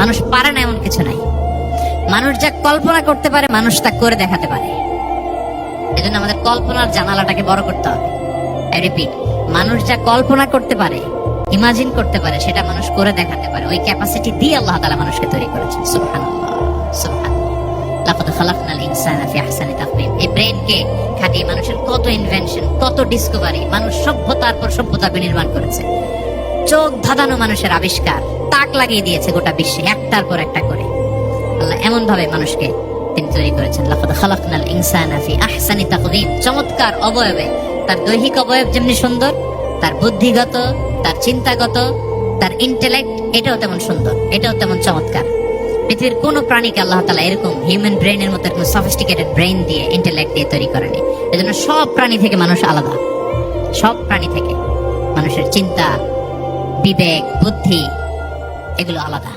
মানুষ পারে না এমন কিছু নাই। মানুষ যা কল্পনা করতে পারে মানুষ তা করে দেখাতে পারে। এজন্য আমাদের কল্পনার জানালাটাকে বড় করতে হবে। আই রিপিট, মানুষ যা কল্পনা করতে পারে, ইমাজিন করতে পারে, সেটা মানুষ করে দেখাতে পারে। ওই ক্যাপাসিটি দিয়ে আল্লাহ তাআলা মানুষকে তৈরি করেছেন। সুবহানাল্লাহ, সুবহানাল্লাহ। লাকাদ খালাকনাল ইনসানা ফি আহসানি তাকওয়িম। এই ব্রেনকে খাটিয়ে মানুষের কত ইনভেনশন, কত ডিসকভারি, মানুষ সভ্যতার পর সভ্যতা বিনির্মাণ করেছে। চোখ ধাঁধানো মানুষের আবিষ্কার তাক লাগিয়ে দিয়েছে গোটা বিশ্বে, একটার পর একটা করে। আল্লাহ এমন ভাবে মানুষকে তিনি তৈরি করেছেন। লাকাদ খালাকনাল ইনসানা ফি আহসানি তাকওয়িম। চমৎকার অবয়বে, তার দৈহিক অবয়ব যেমনি সুন্দর, তার বুদ্ধিগত, তার চিন্তাগত, তার ইন্টেলেক্ট, এটাও তেমন সুন্দর, এটাও তেমন চমৎকার। পৃথিবীর কোন প্রাণীকে আল্লাহ তাআলা এরকম হিউম্যান ব্রেইনের মতো এরকম সফিস্টিকেটেড ব্রেইন দিয়ে, ইন্টেলেক্ট দিয়ে তৈরি করেনি। এজন্য সব প্রাণী থেকে মানুষ আলাদা। সব প্রাণী থেকে মানুষের চিন্তা, বিবেক, বুদ্ধি এগুলো আলাদা।